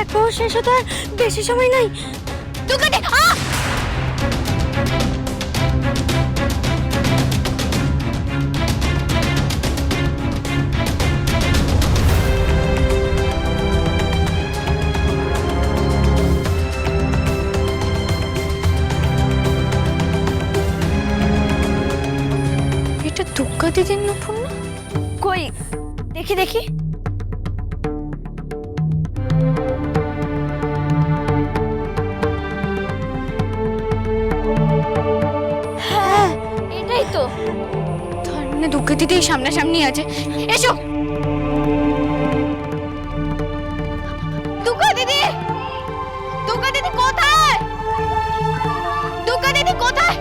প্রহর শেষ হতে আর বেশি সময় নাই। দুর্গাদি এটা দুর্গা দিদির নতুন না? কই দেখি দেখি। হ্যাঁ এটাই তো। তার মানে দুর্গা দিদি সামনাসামনি আছে। এসো দুর্গা দিদি, দুর্গা দিদি কোথায়? দুর্গা দিদি কোথায়?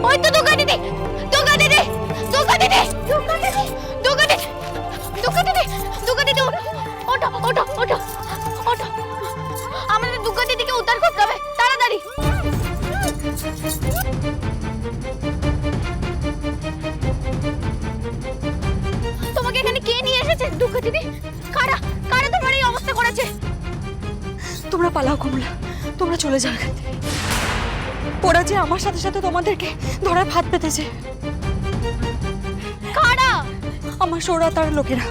ওই তো দুর্গা দিদি, দুর্গা দিদি, দুর্গা দিদি, দুর্গা দিদি, দুর্গা দিদি, দুর্গা দিদি, দুর্গা দিদি, ওঠো ওঠো ওঠো ওঠো। আমাদের দুর্গা দিদিকে উদ্ধার করতে হবে তাড়াতাড়ি। তোমাকে এখানে কে নিয়ে এসেছে দুর্গা দিদি? কারা কারা তোমার এই অবস্থা করেছে? তোমরা পালাও কমলা, তোমরা চলে যাও এখান থেকে। ওরা যে আমার সাথে সাথে তোমাদেরকে ধরার ফাঁদ পেতেছে। কারা? আমার সোরা তার লোকেরা।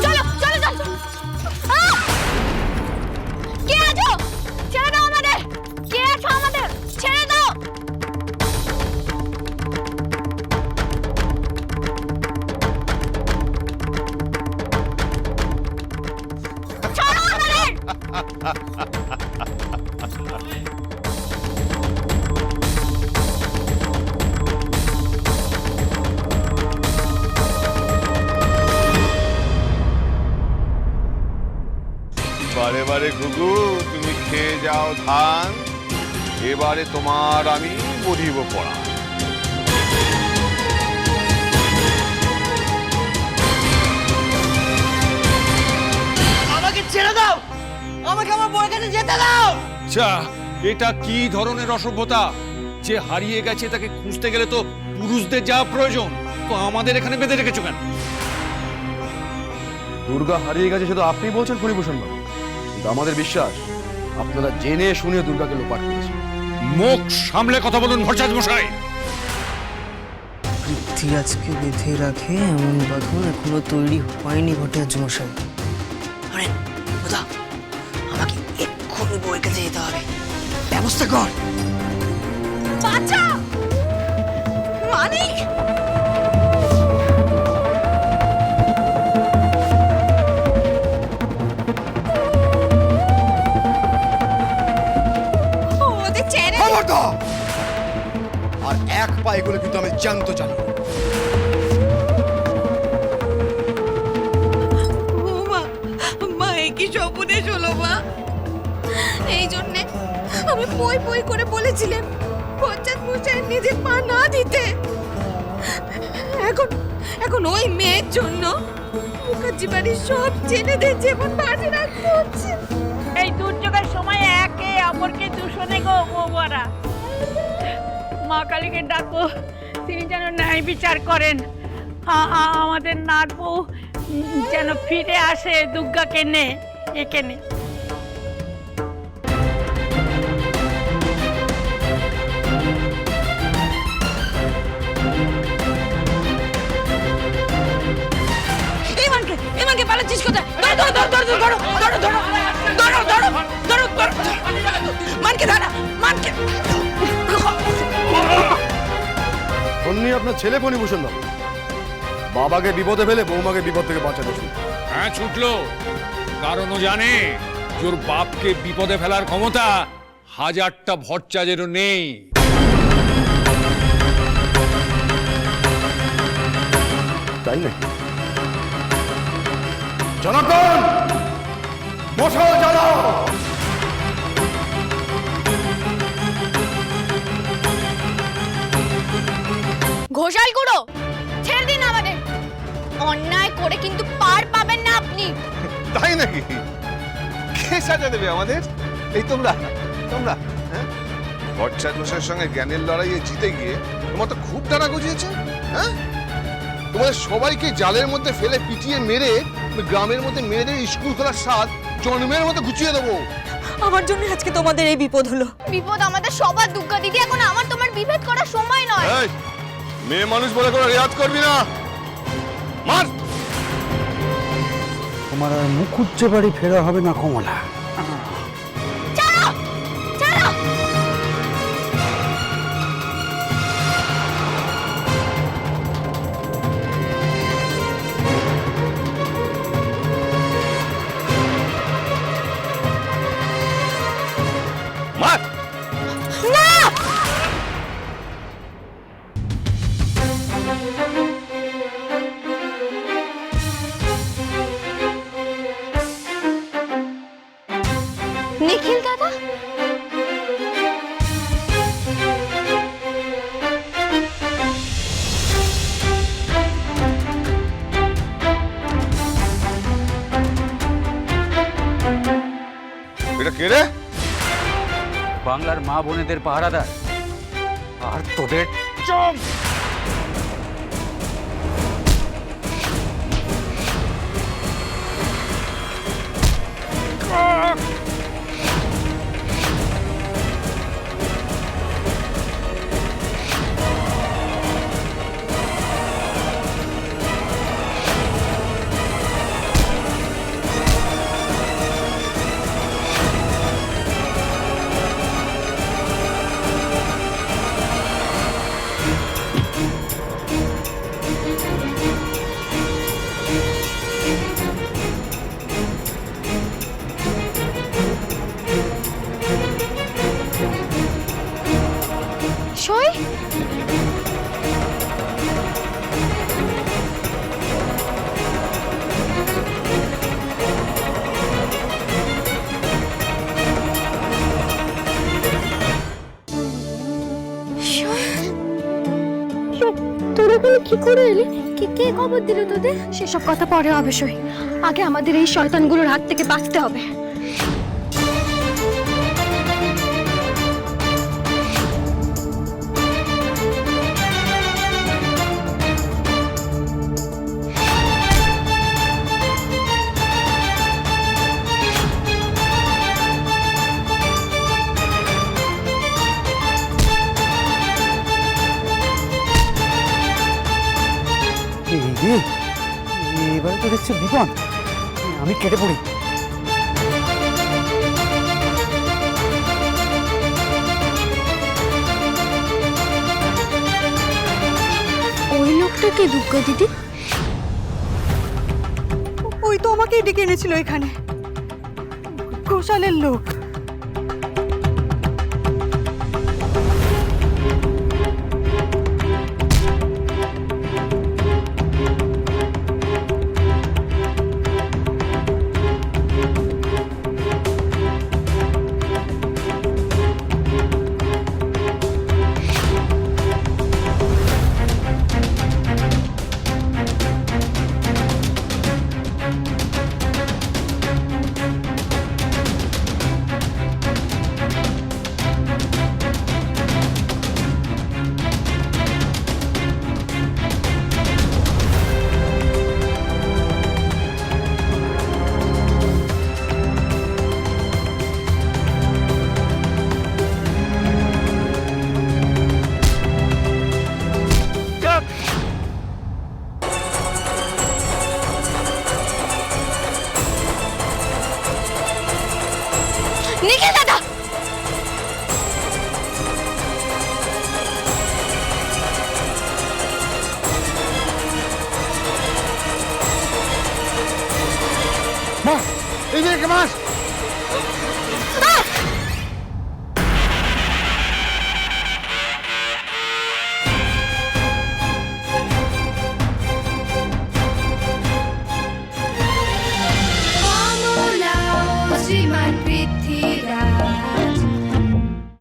চলো চলো চলো। কে আছো? ছেড়ে দাও আমাদের। কে আছো আমাদের? ছেড়ে দাও। ছাড়ো আমাদের। বারে বারে ঘুঘু তুমি খেয়ে যাও ধান, এবারে তোমার আমি বধিব পড়া। আমাকে ছেড়ে দাও, আমাকে আমার বউয়ের কাছে যেতে দাও। আচ্ছা, এটা কি ধরনের অসভ্যতা? যে হারিয়ে গেছে তাকে খুঁজতে গেলে তো পুরুষদের যা প্রয়োজন, তো আমাদের এখানে বেঁধে রেখেছো কেন? দুর্গা হারিয়ে গেছে শুধু আপনি বলছেন ফণিভূষণ বাবু, কিন্তু আমাদের বিশ্বাস আপনারা জেনে শুনে দুর্গাকে লোপাট করেছেন। মুখ সামলে কথা বলুন ভট্টাচ মশাই। আজকে বেঁধে রাখে এমন বাঁধন এখনো তৈরি হয়নি ভট্টাচার্য মশাই। আরে দাদা, আমাকে এক্ষুনি বউয়ের কাছে যেতে হবে, ব্যবস্থা কর। বাঁচা মানিক। ওদের ছেড়ে খবরদার! আর এক পা এগুলো কিন্তু আমি জ্যান্ত জানি। মা কি সপনেশ হলো মা? এই জন্যে আমি পই পই করে বলেছিলাম পঞ্চায়েত মশাই নিজের পা না দিতে। এখন এখন ওই মেয়ের জন্য মুখার্জি বাড়ির সব জেনেদের যেমন বাড়ি রাখতে হচ্ছে। এই দুর্যোগের সময় একে অপরকে দূষণে গো বৌমারা। মা কালীকে ডাকো, তিনি যেন ন্যায় বিচার করেন। আমাদের নাট বউ যেন ফিরে আসে দুর্গাকে নে একে নে। এমানকে পালাচ্ছিস কোথায়? ধরো ধরো ধরো ধরো ধরো ধরো ধরো ধরো ধরো ধরো ধরো মানকে ধরা মানকে। অমনি আপনার ছেলে ফণিভূষণ বাবু বাবাকে বিপদে ফেলে বৌমাকে বিপদ থেকে বাঁচাতে শুরু। হ্যাঁ ছুটলো, কারণ ও জানে তোর বাপকে বিপদে ফেলার ক্ষমতা হাজারটা ভট্টাচার্যেরও নেই। তাই না? জনার্দন, মশাল জ্বালাও। ঘোষাল গুঁড়ো ছেড়ে দিন আমাদের। অন্যায় করে কিন্তু পার পাবেন না আপনি। তাই নাকি? কে সাজা দেবে আমাদের? এই তোমরা তোমরা হ্যাঁ বচ্চাত মশাইয়ের সঙ্গে জ্ঞানের লড়াইয়ে জিতে গিয়ে তোমার তো খুব টানা গজিয়েছে। হ্যাঁ, তোমাদের সবাইকে জালের মধ্যে ফেলে পিটিয়ে মেরে গ্রামের মধ্যে মেয়েদের স্কুল খোলার স্বাদ জন্মের মতো গুছিয়ে দেবো। আমার জন্য আজকে তোমাদের এই বিপদ হলো। বিপদ আমাদের সবার, দুর্গা দিদি। এখন আমার তোমার বিভেদ করার সময় নয়। এই, মেয়ে মানুষ বলে করে রেয়াজ করবি না। মার। তোমার আর মুখুজ্জে বাড়ি ফেরা হবে না কমলা। ছাড়ো, ছাড়ো। মার। না, নিখিল দাদা। এটা কে রে? বাংলার মা বোনেদের পাহারাদার আর তোদের চম। সই। তোরা এখানে কি করে এলি? কে খবর দিল তোদের? সেসব কথা পরে হবে সই। আগে আমাদের এই শয়তানগুলোর হাত থেকে বাঁচতে হবে। এবারে তো দেখছি বিপদ। আমি কেটে পড়ি। ওই লোকটা কে দুর্গা দিদি? ওই তো আমাকেই ডেকে এনেছিল এখানে, ঘোষালের লোক। নিখিল দাদা। মা, এই যে মাছ।